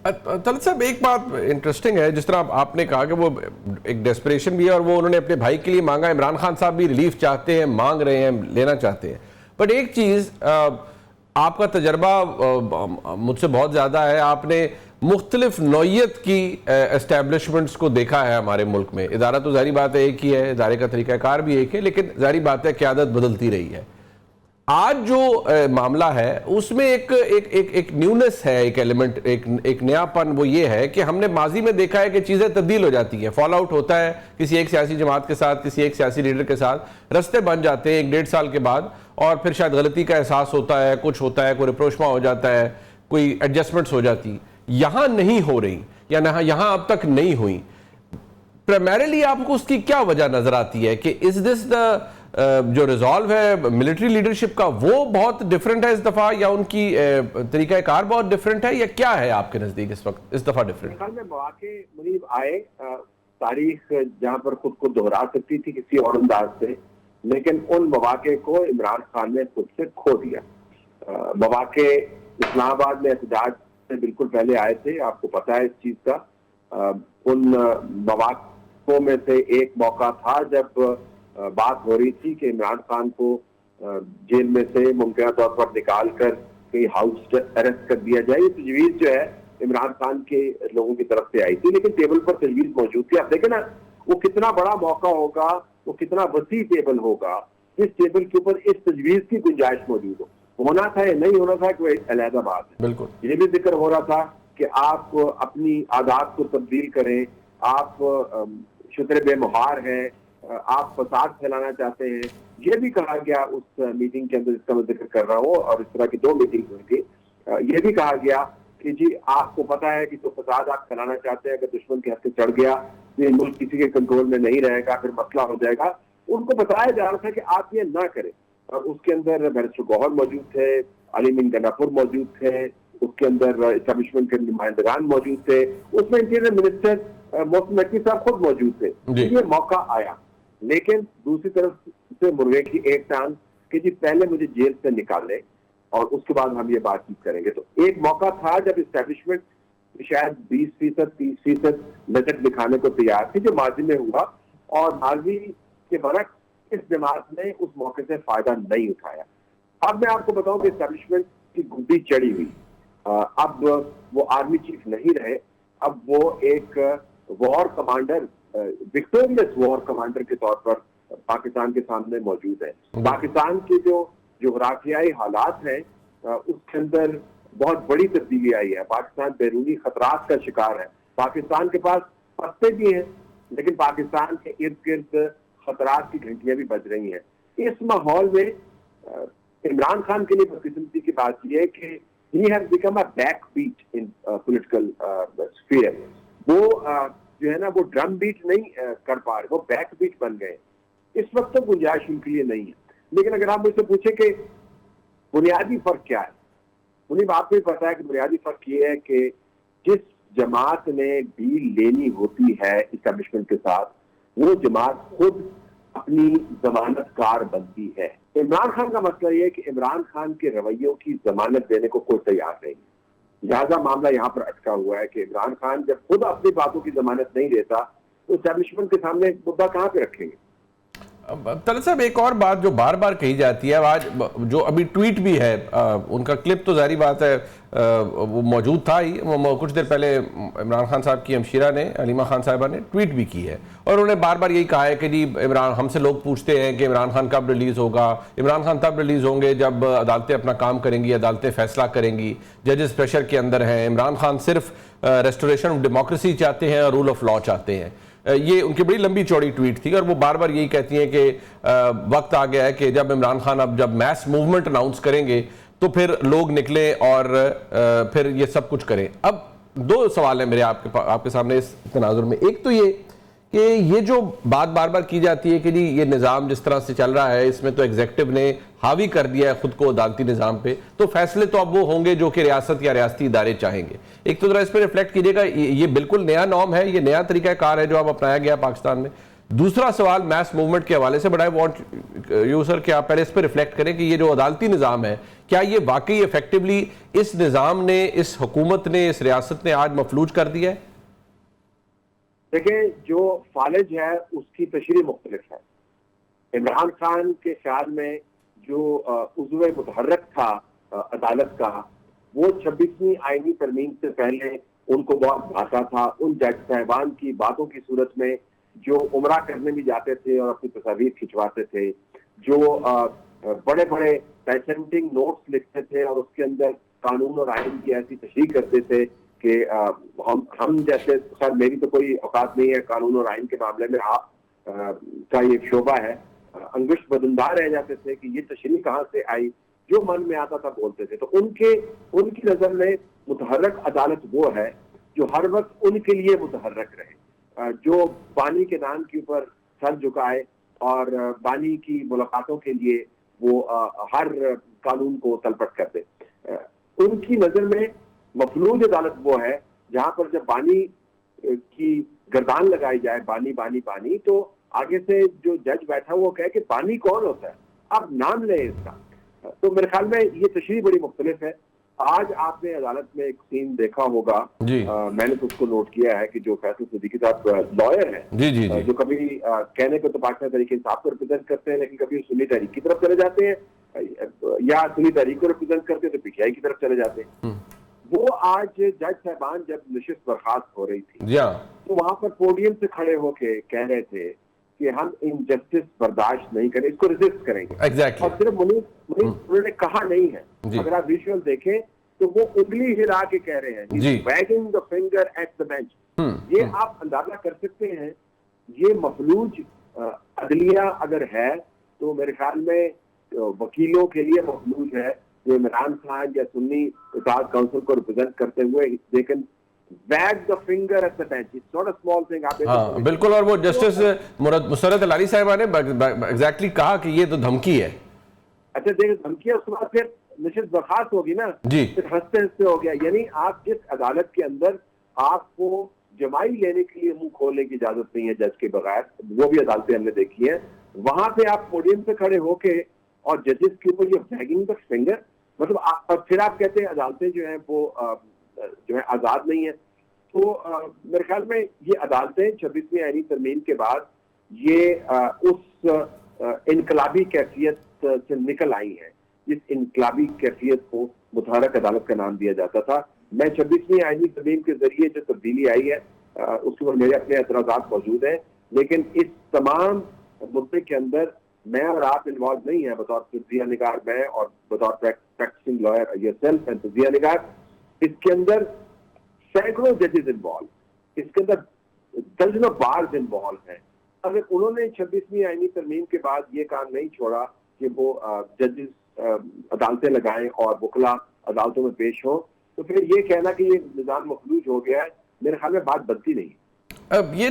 तलत साहब, एक बात इंटरेस्टिंग है, जिस तरह आपने कहा कि वो एक डेस्परेशन भी है और वो उन्होंने अपने भाई के लिए मांगा। इमरान खान साहब भी रिलीफ चाहते हैं, मांग रहे हैं, लेना चाहते हैं। बट एक चीज़, आपका तजर्बा मुझसे बहुत ज़्यादा है, आपने मुख्तलिफ नौइयत की एस्टेब्लिशमेंट्स को देखा है हमारे मुल्क में। इदारा तो ज़ाहिर बात है एक ही है, इदारे का तरीक़ाकार भी एक है, लेकिन ज़ाहिर बात है क़यादत बदलती रही है। आज जो मामला है उसमें एक न्यूनेस है, एक एलिमेंट, एक नयापन। वो ये है कि हमने माजी में देखा है कि चीज़ें तब्दील हो जाती हैं, फॉल आउट होता है किसी एक सियासी जमात के साथ, किसी एक सियासी लीडर के साथ, रस्ते बन जाते हैं 1-1.5 साल के बाद, और फिर शायद गलती का एहसास होता है, कुछ होता है, कोई रिप्रोचमा हो जाता है, कोई एडजस्टमेंट्स हो जाती। यहाँ नहीं हो रही, या यहाँ अब तक नहीं हुई। प्राइमरीली आपको उसकी क्या वजह नजर आती है कि इज दिस द जो रिजॉल्व है मिलिट्री लीडरशिप का, वो बहुत डिफरेंट है इस दफा, या उनकी तरीका कार बहुत डिफरेंट है, या क्या है आपके नजदीक इस वक्त इस दफा डिफरेंट? में मौके मुनीब आए, तारीख जहां पर खुद को दोहरा सकती थी किसी और अंदाज से, लेकिन उन मौके को इमरान खान ने खुद से खो दिया। मौके इस्लामाबाद में एहतजाज से बिल्कुल पहले आए थे, आपको पता है इस चीज का। उन मौकों में से एक मौका था जब बात हो रही थी कि इमरान खान को जेल में से मुमकिन तौर पर निकाल कर कहीं हाउस अरेस्ट कर दिया जाए। ये तजवीज जो है इमरान खान के लोगों की तरफ से आई थी, लेकिन टेबल पर तजवीज मौजूद थी। आप देखें ना, वो कितना बड़ा मौका होगा, वो कितना वसी टेबल होगा जिस टेबल के ऊपर इस तजवीज की गुंजाइश मौजूद हो। होना था या नहीं होना था कोई अलहदा बात है। बिल्कुल ये भी जिक्र हो रहा था कि आप अपनी आदात को तब्दील करें, आप शुतर बेमुहार हैं, आप फसाद फैलाना चाहते हैं। ये भी कहा गया उस मीटिंग के अंदर जिसका मैं जिक्र कर रहा हूँ, और इस तरह की 2 मीटिंग हुई थी। ये भी कहा गया कि जी आपको पता है कि जो फसाद आप फैलाना चाहते हैं, अगर दुश्मन के हाथ से चढ़ गया तो ये मुल्क किसी के कंट्रोल में नहीं रहेगा, फिर मसला हो जाएगा। उनको बताया जा रहा था कि आप ये ना करें। और उसके अंदर बैरिस्टर गौहर मौजूद थे, अली मीन गनापुर मौजूद थे, उसके अंदर एस्टेब्लिशमेंट के नुमाइंदगान मौजूद थे, उसमें इंटीरियर मिनिस्टर मोहसिन नकवी साहब खुद मौजूद थे। ये मौका आया, लेकिन दूसरी तरफ से मुर्गे की एक टांग कि जी पहले मुझे जेल से निकाले और उसके बाद हम ये बातचीत करेंगे। तो एक मौका था जब एस्टेब्लिशमेंट शायद 20%, 30% लचक दिखाने को तैयार थी, जो माजी में हुआ, और माजी के बरक्स इस जमात ने उस मौके से फायदा नहीं उठाया। अब मैं आपको बताऊं कि एस्टेब्लिशमेंट की गुड्डी चढ़ी हुई, अब वो आर्मी चीफ नहीं रहे, अब वो एक war commander, victorious war commander के तौर पर पाकिस्तान के सामने मौजूद है। पाकिस्तान के जो जोग्राफियाई हालात हैं उसके अंदर बहुत बड़ी तब्दीली आई है। पाकिस्तान बैरूनी खतरात का शिकार है। पाकिस्तान के पास पत्ते भी हैं, लेकिन पाकिस्तान के इर्द गिर्द खतरात की घंटियां भी बज रही हैं। इस माहौल में इमरान खान के लिए बदकिस्मती की बात यह है कि he has become a back beat in political sphere. वो जो है ना, वो ड्रम बीट नहीं कर पा रहे, वो बैक बीट बन गए। इस वक्त तो गुंजाइश उनके लिए नहीं है। लेकिन अगर आप मुझसे पूछे कि बुनियादी फर्क क्या है, उन्हें आपको भी पता है कि बुनियादी फर्क ये है कि जिस जमात ने डील लेनी होती है इस्टेब्लिशमेंट के साथ, वो जमात खुद अपनी जमानत कार बनती है। इमरान खान का मसला ये है कि इमरान खान के रवैयों की जमानत देने को कोई तैयार नहीं है। लिहाजा मामला यहाँ पर अटका हुआ है कि इमरान खान जब खुद अपनी बातों की जमानत नहीं देता तो एस्टेब्लिशमेंट के सामने मुद्दा कहाँ पे रखेंगे। तलत साहब, एक और बात जो बार बार कही जाती है, आज जो अभी ट्वीट भी है, उनका क्लिप तो जारी बात है वो मौजूद था ही, कुछ देर पहले इमरान खान साहब की हमशीरा ने, अलीमा खान साहिबा ने ट्वीट भी की है, और उन्होंने बार बार यही कहा है कि जी इमरान, हमसे लोग पूछते हैं कि इमरान खान कब रिलीज़ होगा। इमरान खान तब रिलीज़ होंगे जब अदालतें अपना काम करेंगी, अदालतें फैसला करेंगी, जजेस प्रेशर के अंदर हैं। इमरान खान सिर्फ रेस्टोरेशन ऑफ डेमोक्रेसी चाहते हैं और रूल ऑफ लॉ चाहते हैं। ये उनकी बड़ी लंबी चौड़ी ट्वीट थी, और वो बार बार यही कहती हैं कि वक्त आ गया है कि जब इमरान खान अब जब मैस मूवमेंट अनाउंस करेंगे तो फिर लोग निकले और फिर ये सब कुछ करें। अब 2 सवाल है मेरे आपके सामने इस तनाजुर में। एक तो ये कि ये जो बात बार बार की जाती है कि जी ये निज़ाम जिस तरह से चल रहा है, इसमें तो एग्जीक्यूटिव ने हावी कर दिया है खुद को अदालती निज़ाम पे, तो फैसले तो अब वो होंगे जो कि रियासत या रियासती इदारे चाहेंगे। एक तो जरा इस पर रिफ्लेक्ट कीजिएगा, ये बिल्कुल नया नॉर्म है, ये नया तरीका कार है जो अब अपनाया गया पाकिस्तान में। दूसरा सवाल मैस मूवमेंट के हवाले से, but I want you sir कि आप पहले इस पर रिफ्लेक्ट करें कि ये जो अदालती निज़ाम है, क्या ये वाकई इफेक्टिवली इस निज़ाम ने, इस हुकूमत ने, इस रियासत ने आज मफलूज कर दिया है? देखिए, जो फालिज है उसकी तशरीह मुख्तलिफ है। इमरान खान के ख्याल में जो उज़्व मुतहर्रक था अदालत का, वो 26वीं आईनी तरमीम से पहले उनको बहुत भाता था। उन जज साहबान की बातों की सूरत में जो उमरा करने भी जाते थे और अपनी तस्वीर खिंचवाते थे, जो बड़े बड़े पेटेंटिंग नोट्स लिखते थे और उसके अंदर कानून और आइन की ऐसी तशरीह करते थे कि हम जैसे, खैर मेरी तो कोई औकात नहीं है कानून और आइन के मामले में, आप का ये शोबा है, अंगुश बदनदार रह जाते थे कि ये तशरीह कहाँ से आई, जो मन में आता था बोलते थे। तो उनकी नजर में मुतहर्रक अदालत वो है जो हर वक्त उनके लिए मुतहर्रक रहे, जो बानी के नाम के ऊपर सर झुकाए और बानी की मुलाकातों के लिए वो हर कानून को तलपट कर दे। उनकी नजर में मफलूज अदालत वो है जहां पर जब बानी की गर्दान लगाई जाए, बानी बानी बानी, तो आगे से जो जज बैठा वो कहे कि बानी कौन होता है, आप नाम लें इसका। तो मेरे ख्याल में ये तशरीह बड़ी मुख्तलिफ है। आज आपने अदालत में एक सीन देखा होगा, मैंने तो उसको नोट किया है कि जो फैसल सिद्दीकी साहब लॉयर हैं, जी। जो कभी कहने को तो पाकिस्तान तहरीक इंसाफ को रिप्रेजेंट करते हैं, लेकिन कभी सुन्नी तहरीक की तरफ चले जाते हैं, या सुन्नी तहरीक को रिप्रेजेंट करते हैं तो पीटीआई की तरफ चले जाते हैं। वो आज जज साहबान जब नशिस्त बर्खास्त हो रही थी, तो वहां पर पोडियम से खड़े होके कह रहे थे कि हम इनजस्टिस बर्दाश्त नहीं करें, इसको रेजिस्ट करेंगे। Exactly. और सिर्फ उन्होंने कहा नहीं है, अगर आप विजुअल देखें तो वो उंगली हिला के कह रहे हैं, waging the finger at the bench. ये आप अंदाजा कर सकते हैं, ये मफलूज अदलिया अगर है तो मेरे ख्याल में वकीलों के लिए मफलूज है, जो इमरान खान या सुन्नी इत्तेहाद काउंसिल को रिप्रेजेंट करते हुए they can wag the finger at the bench. It's not a small thing. हाँ, बिल्कुल। और वो जस्टिस मुसर्रत अली साहिबा ने एग्जैक्टली कहा कि ये तो धमकी है। अच्छा, देखिए धमकी है, उसके बाद फिर नशिस्त बर्खास्त होगी ना जी, फिर हंसते हंसते हो गया। यानी आप जिस अदालत के अंदर आपको जमाई लेने के लिए मुंह खोलने की इजाजत नहीं है जज के बगैर, वो भी अदालतें हमने देखी है, वहां पे आप पोडियम से खड़े होके और जजेस के ऊपर ये वैगिंग द फिंगर, मतलब और फिर आप कहते हैं अदालतें जो है वो जो है आजाद नहीं है। तो मेरे ख्याल में ये अदालतें 26वीं आईनी तरमीम के बाद ये उस इनकलाबी कैफियत से निकल आई हैं, जिस इनकलाबी कैफियत को मुतहर्रक अदालत का नाम दिया जाता था। मैं 26वीं आईनी तरमीम के जरिए जो तब्दीली आई है उसके ऊपर मेरे अपने एतराज़ात मौजूद हैं, लेकिन इस तमाम मुद्दे के अंदर मैं और आप इन्वॉल्व नहीं है बतौर तज्ज़िया निगार, मैं और बतौर प्रैक्टिसिंग लॉयर योरसेल्फ एंड तज्ज़िया निगार। इसके अंदर सैकड़ों जजेस इन्वॉल्व, इसके अंदर दर्जनों बार्स इन्वॉल्व हैं। अगर उन्होंने 26वीं आईनी तरमीम के बाद ये काम नहीं छोड़ा कि वो जजेस अदालतें लगाएं और वकला अदालतों में पेश हो, तो फिर ये कहना कि ये निज़ाम मखलूज हो गया है, मेरे ख्याल में बात बनती नहीं। अब ये